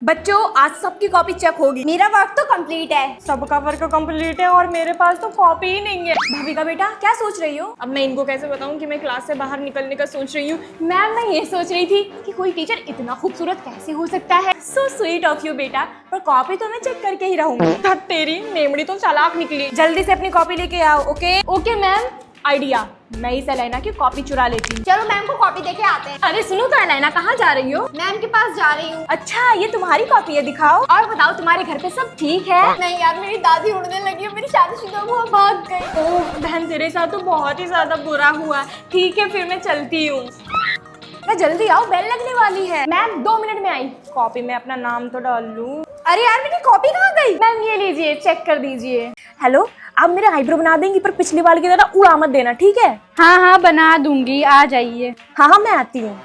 बच्चों आज सबकी कॉपी चेक होगी। मेरा वर्क तो कंप्लीट है। सबका वर्क कंप्लीट है और मेरे पास तो कॉपी ही नहीं है। भाविका बेटा क्या सोच रही हो? अब मैं इनको कैसे बताऊं कि मैं क्लास से बाहर निकलने का सोच रही हूँ। मैम मैं ये सोच रही थी कि कोई टीचर इतना खूबसूरत कैसे हो सकता है। सो स्वीट ऑफ यू बेटा, पर कॉपी तो मैं चेक करके ही रहूंगी। तेरी मेमड़ी तो चालाक निकली। जल्दी से अपनी कॉपी लेके आओ। Okay okay ma'am. आइडिया, मैं इस एलाइना की कॉपी चुरा लेती हूँ। चलो मैम को कॉपी देके आते हैं। अरे सुनो तो एलाइना, कहाँ जा रही हो? मैम के पास जा रही हूँ। अच्छा ये तुम्हारी कॉपी है, दिखाओ। और बताओ तुम्हारे घर पे सब ठीक है? नहीं यार, मेरी दादी उड़ने लगी है, मेरी शादीशुदा बुआ भाग गई। ओह बहन, तेरे साथ तो बहुत ही ज्यादा बुरा हुआ। ठीक है फिर मैं चलती हूँ। मैं जल्दी आओ, बेल लगने वाली है। मैम 2 मिनट में आई। कॉपी में अपना नाम तो डाल लूँ। अरे यार मेरी कॉपी कहाँ गई? मैम ये लीजिए, चेक कर दीजिए। हेलो, आप मेरे आईब्रो बना देंगी पर पिछली बार की तरह उड़ा मत देना, ठीक है? हाँ हाँ बना दूंगी, आ जाइए। हाँ मैं आती हूँ।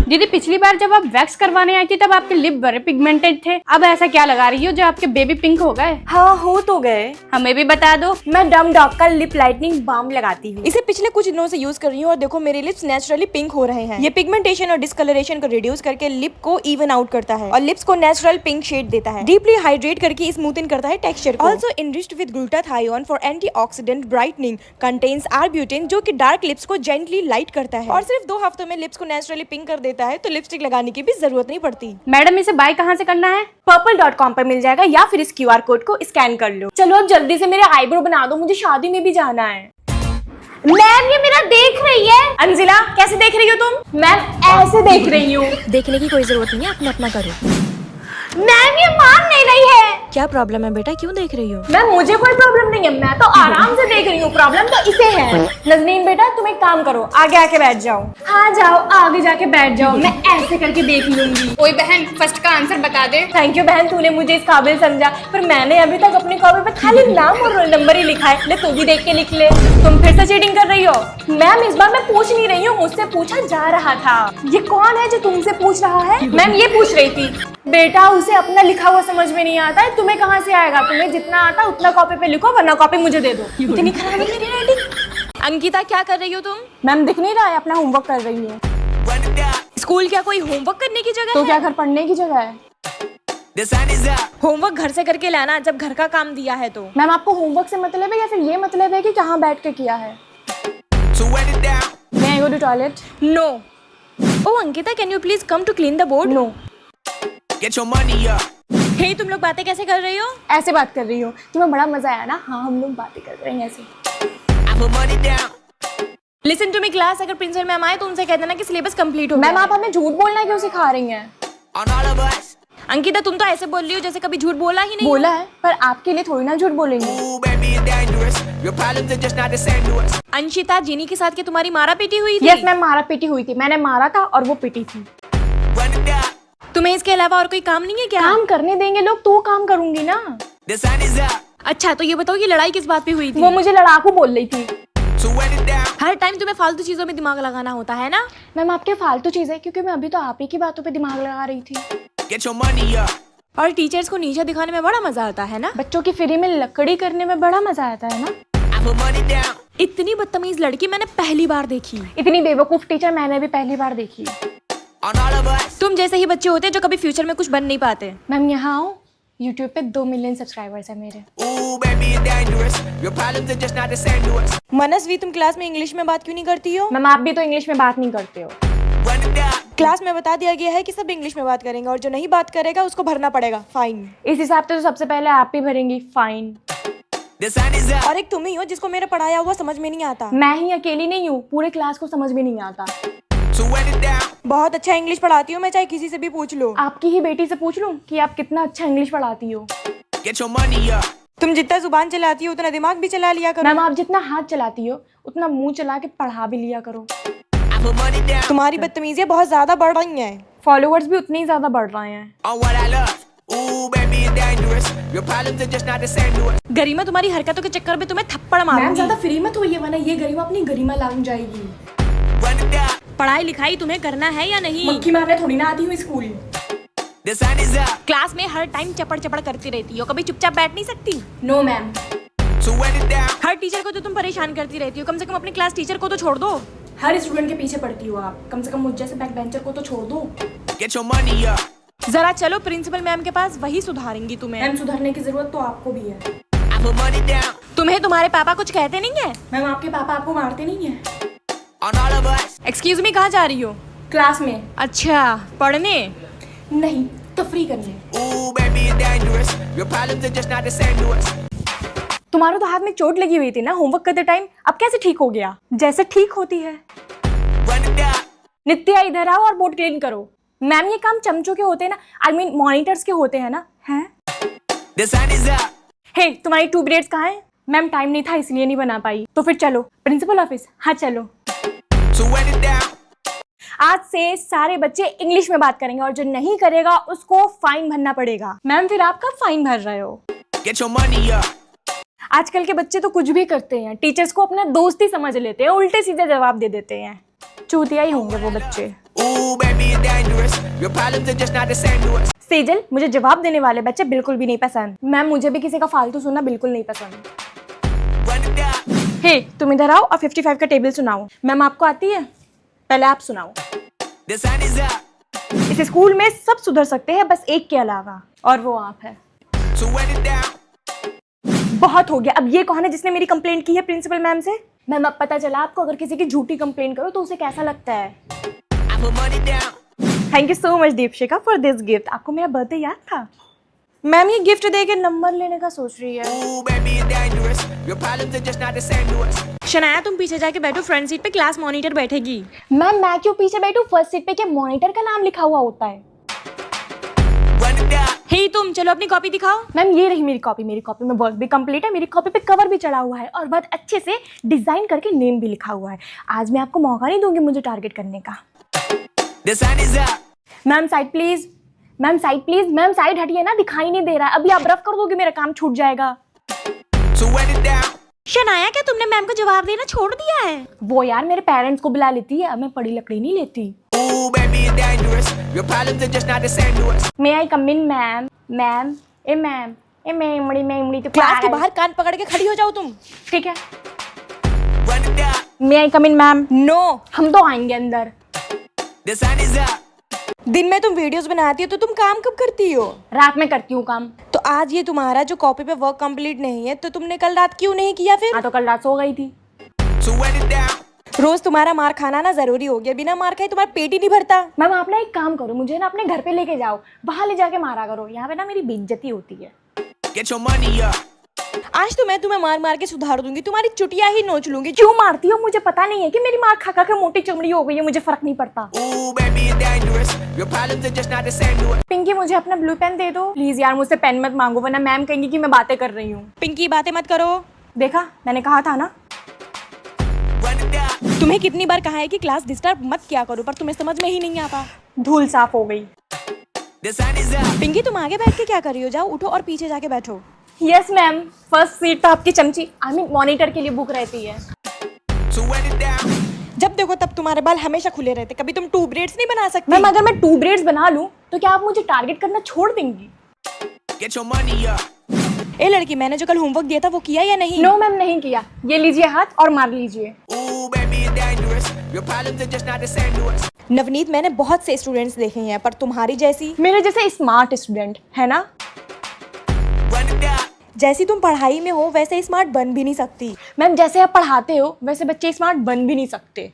दीदी पिछली बार जब आप वैक्स करवाने आई थी तब आपके लिप बड़े पिगमेंटेड थे, अब ऐसा क्या लगा रही हो जो आपके बेबी पिंक हो गए? हाँ हो तो गए। हमें भी बता दो। मैं डम डॉग का लिप लाइटनिंग बाम लगाती हूँ। इसे पिछले कुछ दिनों से यूज कर रही हूँ और देखो मेरे लिप्स नेचुरली पिंक हो रहे हैं। ये पिगमेंटेशन और डिस्कलरेशन को रिड्यूस करके लिप को इवन आउट करता है और लिप्स को नेचुरल पिंक शेड देता है। डीपली हाइड्रेट करके स्मूथन करता है टेक्सचर को। Also enriched with glutathione for antioxidant brightening, contains arbutin जो कि डार्क लिप्स को जेंटली लाइट करता है और सिर्फ 2 हफ्तों में लिप्स को नेचुरली पिंक कर देता है, तो लिपस्टिक लगाने की भी जरूरत नहीं पड़ती। मैडम इसे बाय कहाँ से करना है? purple.com पर मिल जाएगा या फिर इस QR कोड को स्कैन कर लो। चलो अब जल्दी से मेरे आईब्रो बना दो, मुझे शादी में भी जाना है। मैम ये मेरा देख रही है। अंजिला कैसे देख रही हो तुम? मैम ऐसे देख रही हूँ। देखने की कोई जरूरत नहीं है, अपना अपना करो। मैम ये मान नहीं रही है। क्या प्रॉब्लम है बेटा, क्यों देख रही हो? मैम मुझे कोई प्रॉब्लम नहीं है, मैं तो आराम से देख रही हूँ। प्रॉब्लम तो इसे है। नजनीन बेटा तुम एक काम करो, आगे आके बैठ जाओ। हाँ जाओ, आगे जाके बैठ जाओ, मैं ऐसे करके देख लूंगी। ओए बहन, फर्स्ट का आंसर बता दे। थैंक यू बहन, तूने मुझे इस काबिल समझा, पर मैंने अभी तक अपनी कॉपी पे खाली नाम और रोल नंबर ही लिखा है। ले तू भी देख के लिख ले। तुम फिर से चीटिंग कर रही हो। मैम इस बार मैं पूछ नहीं रही हूँ, मुझसे पूछा जा रहा था। ये कौन है जो तुमसे पूछ रहा है? मैम ये पूछ रही थी। बेटा उसे अपना लिखा हुआ समझ में नहीं आता है, तुम्हें कहाँ से आएगा? तुम्हें जितना आता उतना कॉपी पे लिखो, वरना कॉपी मुझे दे दो। इतनी खराब है मेरी राइटिंग। अंकिता क्या कर रही हो तुम? मैम दिख नहीं रहा है, अपना होमवर्क कर रही है। स्कूल क्या कोई होमवर्क करने की जगह तो है? क्या घर पढ़ने की जगह है? होमवर्क घर से करके लाना जब घर का काम दिया है तो। मैम आपको होमवर्क से मतलब है या फिर ये मतलब है कि कहाँ बैठ के किया है? मैं go to toilet. No. Oh Ankita can you please come to clean the board? No. Get your money up. Hey तुम लोग बातें कैसे कर रही हो? ऐसे बात कर रही हो, तुम्हें बड़ा मजा आया ना? हाँ हम लोग बातें कर रहे हैं ऐसे। I put money down. Listen to me class, अगर प्रिंसिपल मैम आए तो उनसे कह देना कि सिलेबस कंप्लीट हो गया मैम आप हमें झूठ बोलना क्यों सिखा रही हैं? On all of us. Ankita तुम तो ऐसे बोल रही हो जैसे कभी झूठ बोला ही नहीं। बोला है, पर आपके लिए थोड़ी ना झूठ बोलेंगे। Ooh, baby, it's dangerous. Your problems are just not the same to us. Anshita जीनी के साथ की तुम्हारी मारा पीटी हुई थी? यस मैम, मारा पीटी हुई थी। मैंने मारा था और वो पीटी थी। Run it up. तुम्हें इसके अलावा और कोई काम नहीं है क्या? काम करने देंगे लोग तो काम करूंगी ना। The sun is up. अच्छा तो ये बताओ ये लड़ाई किस बात पे हुई थी? वो मुझे लड़ाकू बोल रही थी। So run it down. Her time तुम्हें फालतू चीजों में दिमाग लगाना होता है ना? मैम आपके फालतू चीज है, क्योंकि मैं अभी तो आप ही की बातों पे दिमाग लगा रही थी। Get your money up. और टीचर्स को नीचे दिखाने में बड़ा मजा आता है ना? बच्चों की फ्री में लकड़ी करने में बड़ा मजा आता है ना? I put money down. इतनी बदतमीज लड़की मैंने पहली बार देखी। इतनी बेवकूफ टीचर मैंने भी पहली बार देखी। On all of us. तुम जैसे ही बच्चे होते हैं जो कभी फ्यूचर में कुछ बन नहीं पाते। मैम यहाँ आओ, यूट्यूब पे 2 मिलियन सब्सक्राइबर्स है मेरे। Ooh, baby, it's dangerous. Your problems are just not the same to us. मनस्वी तुम क्लास में इंग्लिश में बात क्यों नहीं करती हो? मैम आप भी तो इंग्लिश में बात नहीं करते हो। Run it up. क्लास में बता दिया गया है कि सब इंग्लिश में बात करेंगे और जो नहीं बात करेगा उसको भरना पड़ेगा फाइन। इस हिसाब से तो सबसे पहले आप ही भरेंगी fine. The sun is up. और एक तुम ही हो जिसको मेरा पढ़ाया हुआ समझ में नहीं आता। मैं ही अकेली नहीं हूँ, पूरे क्लास को समझ में नहीं आता। So run it down. बहुत अच्छा इंग्लिश पढ़ाती हूँ मैं, चाहे किसी से भी पूछ लो। आपकी ही बेटी से पूछ लूँ कि आप कितना अच्छा इंग्लिश पढ़ाती हो। Get your money up. तुम जितना जुबान चलाती हो उतना दिमाग भी चला लिया करो। मैम आप जितना हाथ चलाती हो उतना मुंह चला के पढ़ा भी लिया करो। I put money down. तुम्हारी बदतमीजियां बहुत ज्यादा बढ़ रही हैं। फॉलोअर्स भी उतने ही ज्यादा बढ़ रहे हैं। On what I love. Ooh, baby, it's dangerous. Your problems are just not the same to us. गरिमा तुम्हारी हरकतों के चक्कर में तुम्हें थप्पड़ मैम मारूंगी। ज्यादा फ्री मत होइए वरना ये गरिमा अपनी गरिमा लांग जाएगी। Run it up. पढ़ाई लिखाई तुम्हें करना है या नहीं? मक्खी मारने थोड़ी ना आती हूँ school. The sun is up. Class में हर टाइम चपड़ चपड़ करती रहती हो, कभी चुपचाप बैठ नहीं सकती? No ma'am. So run it down. हर टीचर को तो तुम परेशान करती रहती हो, कम से कम अपनी क्लास टीचर को तो छोड़ दो। हर स्टूडेंट के पीछे पड़ती हो आप, कम से कम मुझ जैसे बैक बेंचर को तो छोड़ दो। Get your money up. जरा चलो प्रिंसिपल मैम के पास, वही सुधारेंगी तुम्हें। मैम सुधरने की जरूरत तो आपको भी है। I put money down तुम्हें तुम्हारे पापा कुछ कहते नहीं है? मैम आपके पापा आपको मारते नहीं है? on all of us. Excuse me, कहाँ जा रही हो? क्लास में अच्छा, पढ़ने? नहीं, तफरी करने। Ooh, baby, you're dangerous. Your problems are just not the same to us. तुम्हारे तो हाथ में चोट लगी हुई थी ना होमवर्क करते टाइम, अब कैसे ठीक हो गया? जैसे ठीक होती है। Run it down. नित्या इधर आओ और बोर्ड क्लीन करो। मैम ये काम चमचों के होते हैं ना, आई मीन मॉनिटर्स के होते हैं ना। हैं? The sun is up. हे, तुम्हारी 2 पीरियड्स कहाँ हैं? मैम टाइम नहीं था इसलिए नहीं बना पाई। तो फिर चलो प्रिंसिपल ऑफिस। हाँ चलो। So run it down. आज से सारे बच्चे इंग्लिश में बात करेंगे और जो नहीं करेगा उसको फाइन भरना पड़ेगा। मैम फिर आप कब फाइन भर रहे हो? Get your money up. आजकल के बच्चे तो कुछ भी करते हैं, टीचर्स को अपना दोस्त ही समझ लेते हैं, उल्टे सीधे जवाब दे देते हैं। चूतिया ही होंगे वो बच्चे। Ooh, baby, you're dangerous. Your problems are just not the same to us. Sejal, मुझे जवाब देने वाले बच्चे बिल्कुल भी नहीं पसंद। मैम मुझे भी किसी का फालतू सुनना बिल्कुल नहीं पसंद। Run it down. हे, तुम इधर आओ और 55 का टेबल सुनाओ। मैम आपको आती है? पहले आप सुनाओ। The sun is up. इस स्कूल में सब सुधर सकते हैं बस एक के अलावा, और वो आप है। So run it down. बहुत हो गया, अब ये कौन है जिसने मेरी कंप्लेंट की है प्रिंसिपल मैम से? मैम अब पता चला आपको, अगर किसी की झूठी कंप्लेंट करो तो उसे कैसा लगता है। I put money down. Thank you so much Deepshikha for this gift. आपको मेरा बर्थडे याद था? मैम ये गिफ्ट दे के नंबर लेने का सोच रही है। Ooh, baby, you're dangerous. Your problems are just not the same to us. Shanaya तुम पीछे जाके बैठो, फ्रंट सीट पे क्लास मॉनिटर बैठेगी। मैम मैं क्यों पीछे बैठूं? फर्स्ट सीट पे क्या मॉनिटर का नाम लिखा हुआ होता है? Run it down. हे तुम चलो अपनी कॉपी दिखाओ। मैम ये रही मेरी कॉपी में वर्क भी कंप्लीट है, मेरी कॉपी पे कवर भी चढ़ा हुआ है और बहुत अच्छे से डिजाइन करके नेम भी लिखा हुआ है। आज मैं आपको मौका नहीं दूंगी मुझे टारगेट करने का। The sun is up. Ma'am side please, ma'am side please, ma'am side हटिए ना, दिखाई नहीं दे रहा है। अभी आप रफ कर दोगे मेरा काम छूट जाएगा। So run it down. Shanaya क्या तुमने मैम को जवाब देना छोड़ दिया है? वो यार मेरे पेरेंट्स को बुला लेती है, अब मैं पड़ी लकड़ी नहीं लेती। Ooh, baby, you're dangerous. Your problems are just not the same to us. May I come in ma'am? Ma'am ए मैम ए मैं तो क्लास के बाहर कान पकड़ के खड़ी हो जाओ तुम। ठीक है। Run it down. May I come in ma'am? No. हम तो आएंगे अंदर। The sun is up. दिन में तुम वीडियोस बनाती हो तो तुम काम कब करती हो? रात में करती हूँ काम। तो आज ये तुम्हारा जो कॉपी पे वर्क कंप्लीट नहीं है तो तुमने कल रात क्यों नहीं किया फिर? हाँ तो कल रात सो गई थी। So run it down. रोज तुम्हारा मार खाना ना जरूरी हो गया, बिना मार खाए तुम्हारा पेट ही नहीं भरता। मैम आप ना एक काम करो, मुझे ना अपने घर पे लेके जाओ, वहां ले जाके मारा करो, यहाँ पे ना मेरी बेइज्जती होती है। Get your money up. आज तो मैं तुम्हें मार मार के सुधार दूंगी, तुम्हारी चुटिया ही नोच लूंगी। क्यों मारती हो? मुझे पता नहीं है कि मेरी मार खा खा के मोटी चमड़ी हो गई है, मुझे फर्क नहीं पड़ता। Ooh, baby, you're dangerous. Your problems are just not the same to us. Pinky मुझे अपना ब्लू पेन दे दो प्लीज यार, मुझसे पेन मत मांगो वरना मैम कहेंगी कि मैं बातें कर रही हूँ। पिंकी बातें मत करो। देखा, मैंने कहा था ना। Run it down. तुम्हें कितनी बार कहा है कि क्लास डिस्टर्ब मत किया करो, पर तुम्हें समझ में ही नहीं आता। धूल साफ हो गई। The sun is up. Pinky तुम आगे बैठ के क्या कर रही हो? जाओ उठो और पीछे जाके बैठो। यस मैम, फर्स्ट सीट तो आपकी चमची आई मीन मॉनिटर के लिए बुक रहती है। So run it down. जब देखो तब तुम्हारे बाल हमेशा खुले रहते, कभी तुम 2 ब्रेड्स नहीं बना सकती? मैम अगर मैं 2 ब्रेड्स बना लूं तो क्या आप मुझे टारगेट करना छोड़ देंगी? Get your money up. ए लड़की, मैंने जो कल होमवर्क दिया था वो किया या नहीं? नो मैम नहीं किया। ये लीजिए हाथ और मार लीजिए। Ooh, baby, you're dangerous. Your problems are just not the same to us. Navneet, मैंने बहुत से स्टूडेंट्स देखे हैं पर तुम्हारी जैसी मेरे जैसे स्मार्ट स्टूडेंट है ना। Run it down. जैसी तुम पढ़ाई में हो वैसे स्मार्ट बन भी नहीं सकती। मैम जैसे आप पढ़ाते हो वैसे बच्चे स्मार्ट बन भी नहीं सकते।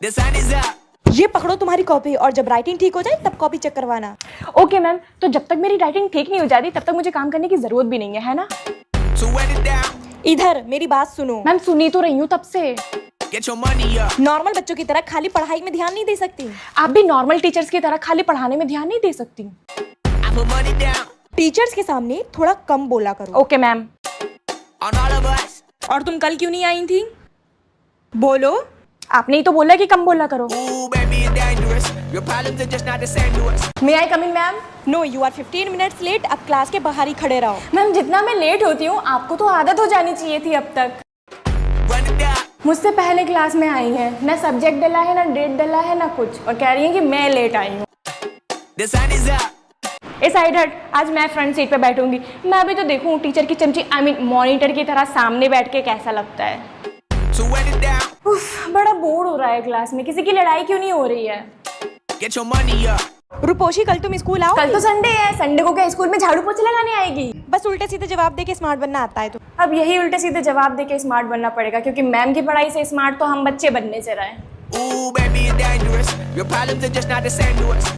The sun is up. ये पकड़ो तुम्हारी कॉपी, और जब राइटिंग ठीक हो जाए तब कॉपी चेक करवाना। ओके मैम, तो जब तक मेरी राइटिंग ठीक नहीं हो जाती तब तक मुझे काम करने की जरूरत भी नहीं है ना। So run it down. इधर मेरी बात सुनो। मैम सुनी तो रही हूँ तब से। Get your money up. Normal बच्चों की तरह खाली पढ़ाई में ध्यान नहीं दे सकती। आप भी नॉर्मल टीचर्स की तरह खाली पढ़ाने में ध्यान नहीं दे सकती। I put money down. Teachers के सामने थोड़ा कम बोला करो। Okay ma'am. On all of us. और तुम कल क्यों नहीं आई थी? बोलो। आपने ही तो बोला कि कम बोला करो। Ooh, baby, you're dangerous. Your problems are just not the same to us. May I come in ma'am? No, you are 15 minutes late. अब क्लास के बाहर ही खड़े रहो। मैम जितना मैं लेट होती हूँ आपको तो आदत हो जानी चाहिए थी अब तक। Run it down. मुझसे पहले क्लास में आई है, ना सब्जेक्ट डला है ना डेट डला है ना कुछ, और कह रही है कि मैं लेट आई हूँ। The sun is up. A side हट, आज मैं फ्रंट सीट पे बैठूंगी। मैं भी तो देखूं टीचर की चमची आई मीन मॉनिटर की तरह सामने बैठ के कैसा लगता है। So run it down. उफ, बड़ा बोर हो रहा है क्लास में, किसी की लड़ाई क्यों नहीं हो रही है? Get your money up. रूपोशी कल तुम स्कूल आओ। कल तो संडे है, संडे को क्या स्कूल में झाड़ू पोछे लगाने आएगी? बस उल्टे सीधे जवाब दे के स्मार्ट बनना आता है तो। अब यही उल्टे सीधे जवाब दे के स्मार्ट बनना पड़ेगा, क्योंकि मैम की पढ़ाई से स्मार्ट तो हम बच्चे बनने से रहे। Ooh, baby, you're dangerous. Your problems are just not the same to us.